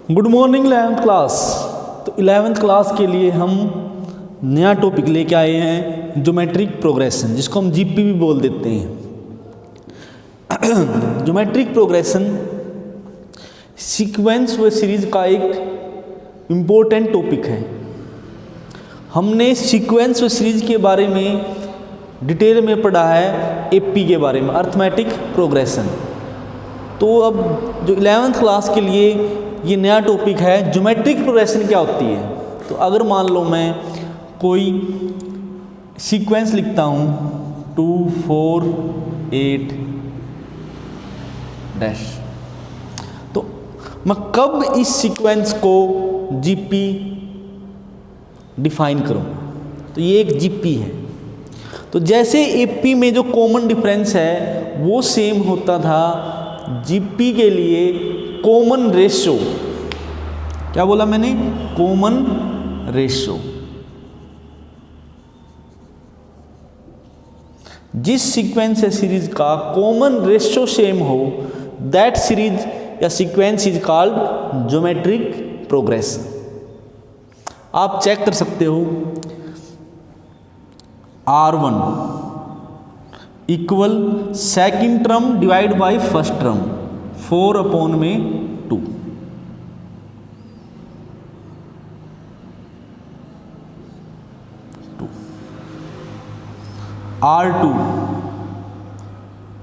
Good morning 11th class. तो 11th class के लिए हम नया टॉपिक लेके आए हैं, ज्योमेट्रिक प्रोग्रेशन, जिसको हम जीपी भी बोल देते हैं। ज्योमेट्रिक प्रोग्रेशन सीक्वेंस व सीरीज का एक इम्पोर्टेंट टॉपिक है। हमने सीक्वेंस व सीरीज के बारे में डिटेल में पढ़ा है, एपी के बारे में, अर्थमेटिक प्रोग्रेशन। तो अब जो 11th क्लास के लिए ये नया टॉपिक है, ज्योमेट्रिक प्रोग्रेशन क्या होती है। तो अगर मान लो मैं कोई सीक्वेंस लिखता हूँ 2 4 8 डैश, तो मैं कब इस सीक्वेंस को जीपी डिफाइन करूँगा, तो ये एक जीपी है। तो जैसे एपी में जो कॉमन डिफरेंस है वो सेम होता था जीपी के लिए कॉमन रेशो। क्या बोला मैंने? Common ratio. जिस सीक्वेंस या सीरीज का कॉमन रेशो सेम हो, दैट सीरीज या sequence is called geometric progression. आप चेक कर सकते हो, R1 equal second term divide by first term 4/2। R2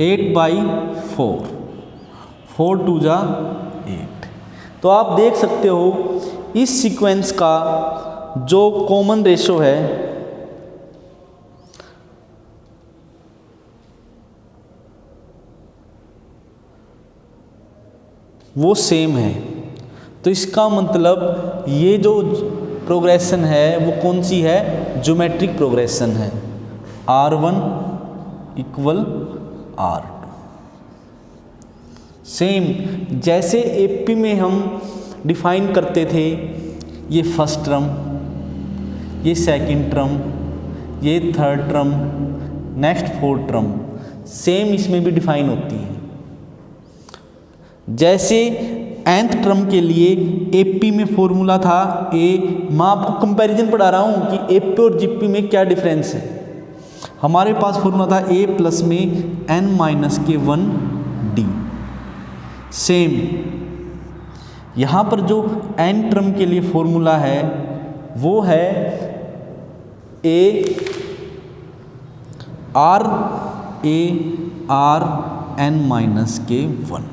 8/4, 4 2 जा 8। तो आप देख सकते हो इस सीक्वेंस का जो कॉमन रेशो है वो सेम है। तो इसका मतलब ये जो प्रोग्रेशन है वो कौन सी है? ज्योमेट्रिक प्रोग्रेशन है। R1 इक्वल R2 सेम जैसे एपी में हम डिफाइन करते थे, ये फर्स्ट टर्म, ये सेकंड टर्म, ये third term, next fourth term, same इसमें भी डिफाइन होती है। जैसे nth टर्म के लिए एपी में फॉर्मूला था ए, मैं आपको कंपैरिजन पढ़ा रहा हूँ कि एपी और जीपी में क्या डिफरेंस है। हमारे पास फॉर्मूला था a प्लस में n-k1d। सेम यहाँ पर जो n टर्म के लिए फॉर्मूला है वो है a r n-k1।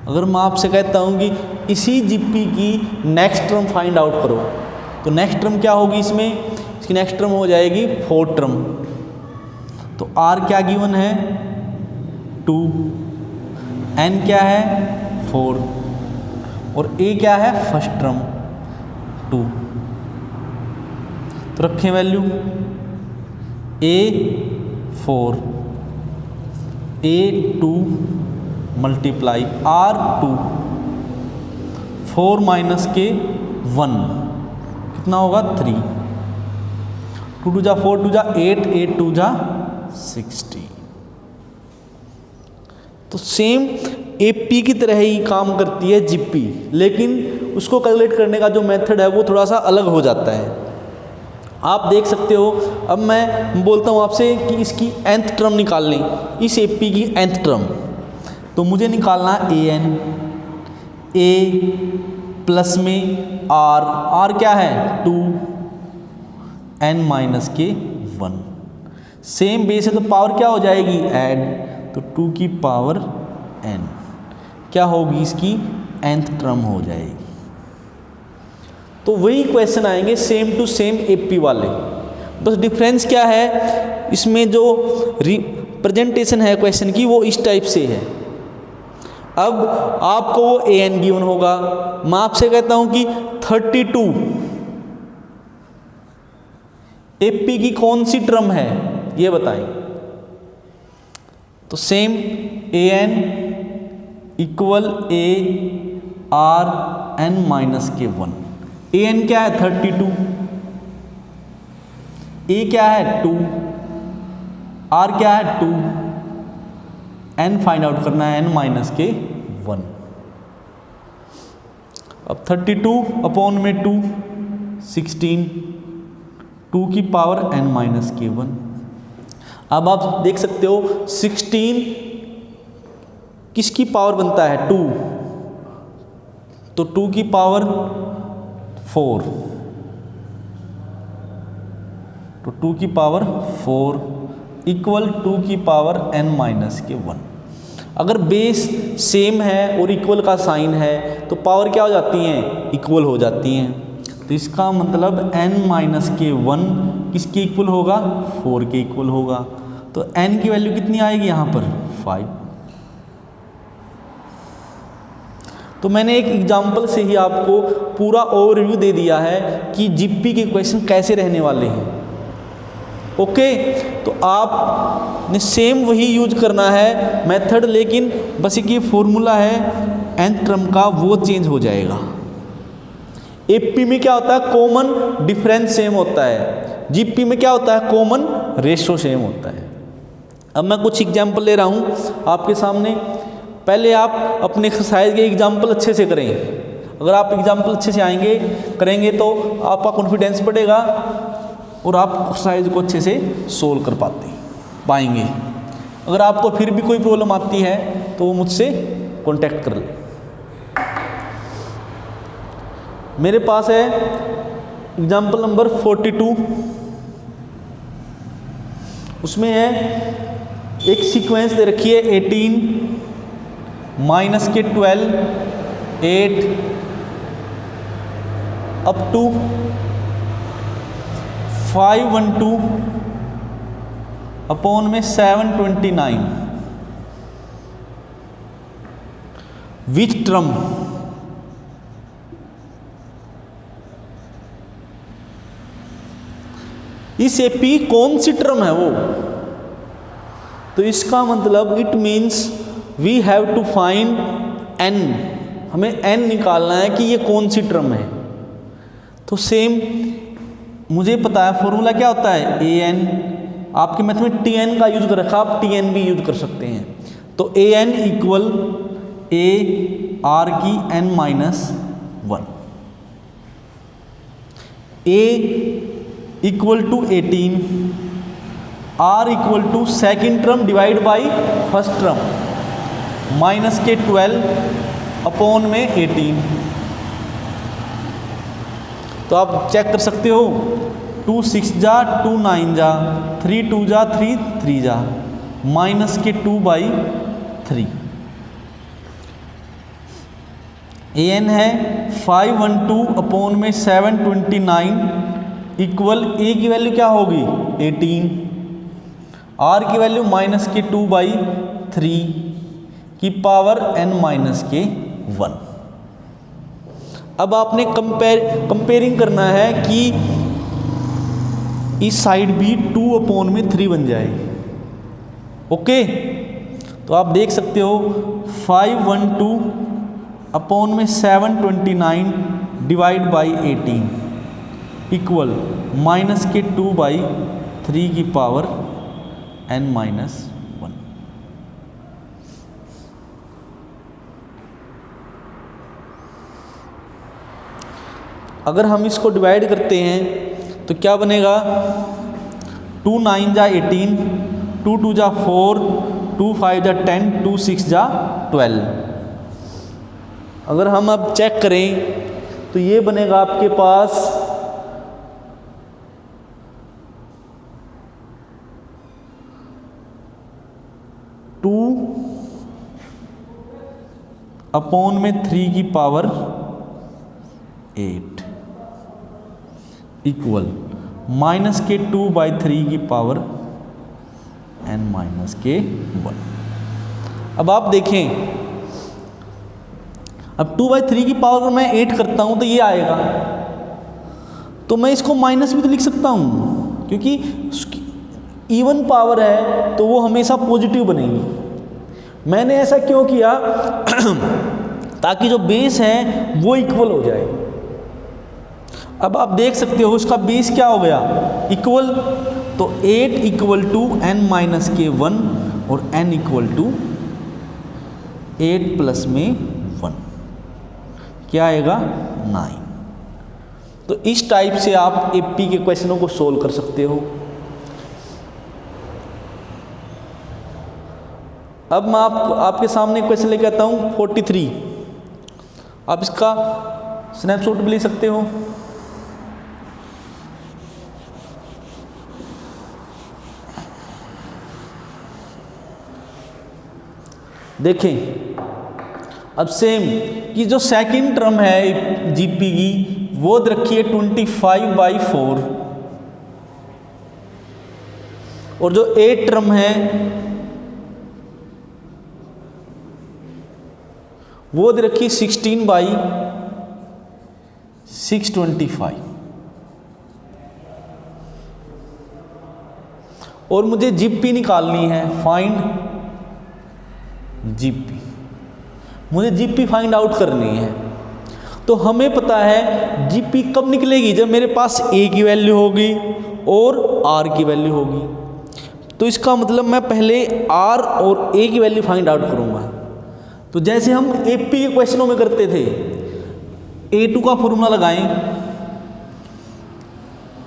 अगर मैं आपसे कहता हूँ कि इसी जीपी की नेक्स्ट टर्म फाइंड आउट करो, तो नेक्स्ट टर्म क्या होगी इसमें? इसकी नेक्स्ट टर्म हो जाएगी फोर्थ टर्म। तो R क्या गिवन है? 2, N क्या है? 4, और A क्या है? First term 2। तो रखें value A 4, A2 multiply R2 4 minus के 1 कितना होगा? 3। 2 2 जा 4 2 जा 8, 8 2 जा 60। तो सेम एपी की तरह ही काम करती है जीपी, लेकिन उसको कैलकुलेट करने का जो मेथड है वो थोड़ा सा अलग हो जाता है। आप देख सकते हो, अब मैं बोलता हूँ आपसे कि इसकी nth टर्म निकालनी, इस एपी की nth टर्म, तो मुझे निकालना an, a प्लस में r क्या है? 2, n माइनस के 1। सेम बेस है तो पावर क्या हो जाएगी? ऐड, तो 2 की पावर n क्या होगी? इसकी nth टर्म हो जाएगी। तो वही क्वेश्चन आएंगे सेम टू सेम एपी वाले, बस डिफरेंस क्या है? इसमें जो रिप्रेजेंटेशन है क्वेश्चन की वो इस टाइप से है। अब आपको वो an गिवन होगा, मैं आपसे कहता हूं कि 32 एपी की कौन सी टर्म है ये बताएं। तो same an equal a r n-k1। an क्या है? 32, a क्या है? 2, r क्या है? 2, n फाइंड आउट करना है n-k1। अब 32 अपॉन में 2 16 2 की पावर n माइनस के 1। अब आप देख सकते हो 16 किसकी पावर बनता है 2, तो 2 की पावर 4, तो 2 की पावर 4 इक्वल 2 की पावर n माइनस के 1। अगर बेस सेम है और इक्वल का साइन है तो पावर क्या हो जाती हैं, इक्वल हो जाती हैं। तो इसका मतलब n माइनस के 1 किसके इक्वल होगा, 4 के इक्वल होगा। तो n की वैल्यू कितनी आएगी यहाँ पर 5। तो मैंने एक एग्जाम्पल से ही आपको पूरा ओवरव्यू दे दिया है कि जीपी के क्वेश्चन कैसे रहने वाले हैं। ओके, तो आपने सेम वही यूज करना है मेथड, लेकिन बस एक ये फॉर्मूला है nth टर्म का, वो चेंज हो जाएगा। एपी में क्या होता है, कॉमन डिफरेंस सेम होता है, जीपी में क्या होता है, कॉमन रेशो सेम होता है। अब मैं कुछ एग्जाम्पल ले रहा हूँ आपके सामने। पहले आप अपने एक्सरसाइज के एग्जाम्पल अच्छे से करें। अगर आप एग्जाम्पल अच्छे से करेंगे तो आपका कॉन्फिडेंस बढ़ेगा और आप एक्सरसाइज को अच्छे से सोल्व कर पाएंगे। अगर आपको फिर भी कोई प्रॉब्लम आती है तो वो मुझसे कांटेक्ट कर ले। मेरे पास है एग्जाम्पल नंबर 42। उसमें है एक सीक्वेंस दे रखी है 18 माइनस के 12 8 अप टू 512 अपॉन में 729। विच टर्म, इस एपी कौन सी टर्म है वो। तो इसका मतलब it means we have to find n, हमें n निकालना है कि ये कौन सी टर्म है। तो सेम मुझे पता है फॉर्मूला क्या होता है an, आपके मैथ में tn का यूज कर रखा, आप tn भी यूज कर सकते हैं। तो an इक्वल a r की n minus 1, a equal to 18, r equal to second term divide by first term minus के 12 अपॉन में 18। तो आप चेक कर सकते हो 2 6 जा 2 9 जा 3 2 जा 3 3 जा माइनस के 2/3। an है 512 अपॉन में 729 इक्वल a की वैल्यू क्या होगी 18, r की वैल्यू माइनस के 2/3 की पावर n माइनस के 1। अब आपने कंपेयरिंग करना है कि इस साइड भी 2 अपॉन में 3 बन जाए। ओके, तो आप देख सकते हो 512 अपॉन में 729 डिवाइड बाई 18 इक्वल माइनस के 2/3 की पावर n माइनस 1। अगर हम इसको डिवाइड करते हैं तो क्या बनेगा 2 9 जा 18, 2 2 जा 4, 2 5 जा 10, 2 6 जा 12। अगर हम अब चेक करें तो ये बनेगा आपके पास 2 अपॉन में 3 की पावर 8 इक्वल माइनस के 2/3 की पावर n माइनस के 1। अब आप देखें, अब 2/3 की पावर पर मैं 8 करता हूं तो ये आएगा, तो मैं इसको माइनस भी तो लिख सकता हूं क्योंकि इवन पावर है तो वो हमेशा पॉजिटिव बनेगी। मैंने ऐसा क्यों किया ताकि जो बेस है वो इक्वल हो जाए। अब आप देख सकते हो उसका बेस क्या हो गया इक्वल, तो 8 इक्वल टू n माइनस के 1 और n इक्वल टू 8 प्लस में 1 क्या आएगा 9। तो इस टाइप से आप एपी के क्वेश्चनों को सोल्व कर सकते हो। अब मैं आपके सामने क्वेश्चन लेके आता हूँ 43। आप इसका स्नैपशॉट भी ले सकते हो। देखें, अब सेम कि जो सेकंड टर्म है जीपी की वो रखिए 25/4 और जो 8 टर्म है वो रखिए 16/625 और मुझे जीपी निकालनी है, फाइंड जीपी। मुझे जीपी फाइंड आउट करनी है। तो हमें पता है जीपी कब निकलेगी, जब मेरे पास ए की वैल्यू होगी और आर की वैल्यू होगी। तो इसका मतलब मैं पहले आर और ए की वैल्यू फाइंड आउट करूंगा। तो जैसे हम एपी के क्वेश्चनों में करते थे, A2 का फॉर्मूला लगाएं,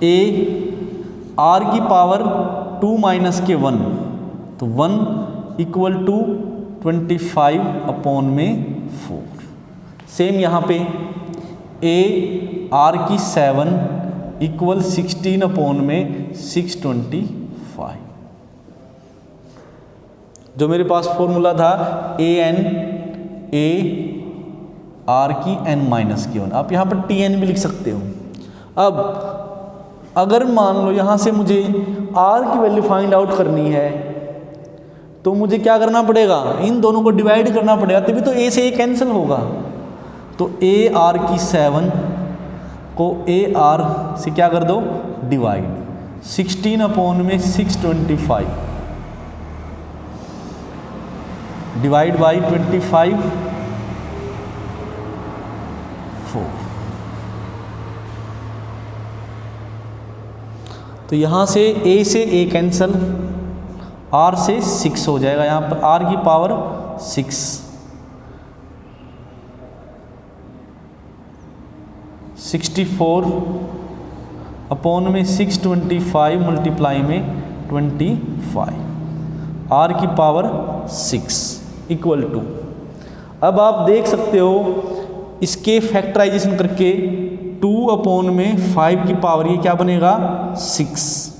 ए आर की पावर 2 माइनस के 1, तो 1 इक्वल टू 25/4। सेम यहाँ पे ए आर की 7 इक्वल 16/625। जो मेरे पास फॉर्मूला था ए आर की n-1, आप यहाँ पर tn भी लिख सकते हो। अब अगर मान लो यहाँ से मुझे r की वैल्यू फाइंड आउट करनी है तो मुझे क्या करना पड़ेगा, इन दोनों को डिवाइड करना पड़ेगा, तभी तो a से a कैंसिल होगा। तो ए आर की 7 को ए आर से क्या कर दो, डिवाइड, 16/625 डिवाइड बाई 25/4। तो यहाँ से a कैंसल, r से 6 हो जाएगा, यहाँ पर r की पावर 6, 64/625 मल्टीप्लाई में 25, r की पावर 6 इक्वल टू। अब आप देख सकते हो इसके फैक्टराइजेशन करके 2/5 की पावर ये क्या बनेगा 6।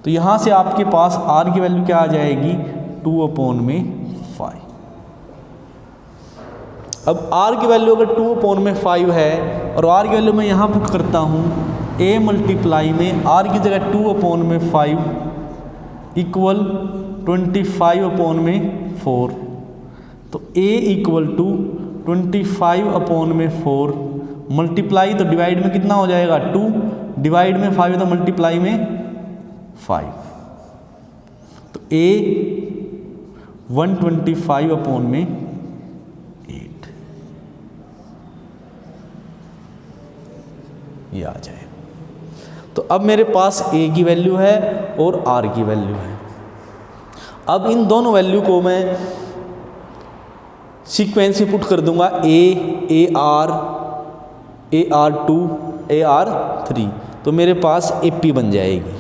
तो यहाँ से आपके पास r की वैल्यू क्या आ जाएगी 2/5। अब r की वैल्यू अगर 2/5 है और r की वैल्यू मैं यहाँ पुट करता हूँ, a मल्टीप्लाई में r की जगह 2/5 इक्वल 25/4। तो a इक्वल टू 25/4 मल्टीप्लाई, तो डिवाइड में कितना हो जाएगा 2, डिवाइड में 5 तो मल्टीप्लाई में 5। तो a 125/8 ये आ जाए। तो अब मेरे पास a की वैल्यू है और r की वैल्यू है। अब इन दोनों वैल्यू को मैं सीक्वेंस में पुट कर दूंगा, AR2 AR3, तो मेरे पास AP बन जाएगी।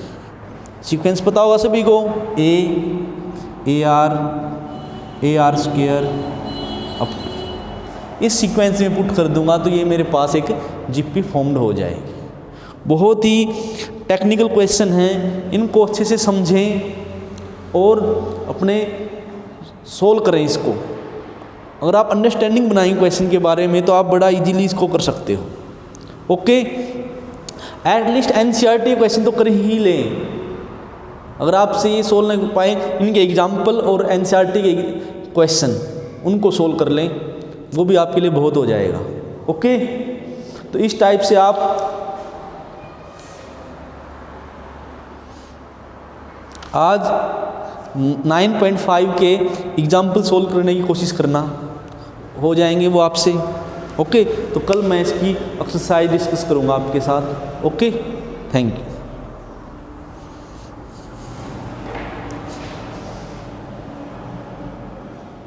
सीक्वेंस पता होगा सभी को, AR2 अब इस सीक्वेंस में पुट कर दूंगा तो ये मेरे पास एक जीपी फॉर्म्ड हो जाएगी। बहुत ही टेक्निकल क्वेश्चन हैं, इनको अच्छे से समझें और अपने सोल्व करें इसको। अगर आप अंडरस्टैंडिंग बनाएंगे क्वेश्चन के बारे में तो आप बड़ा इजीली इसको कर सकते हो। ओके, एटलीस्ट एनसीईआरटी क्वेश्चन तो कर ही लें। अगर आपसे ये सोल्व नहीं कर पाए, इनके एग्जाम्पल और एनसीईआरटी के क्वेश्चन उनको सोल्व कर लें, वो भी आपके लिए बहुत हो जाएगा। ओके, तो इस टाइप से आप आज 9.5 के एग्जाम्पल सोल्व करने की कोशिश करना, हो जाएंगे वो आपसे। ओके, तो कल मैं इसकी एक्सरसाइज डिस्कस करूँगा आपके साथ। Okay, thank you.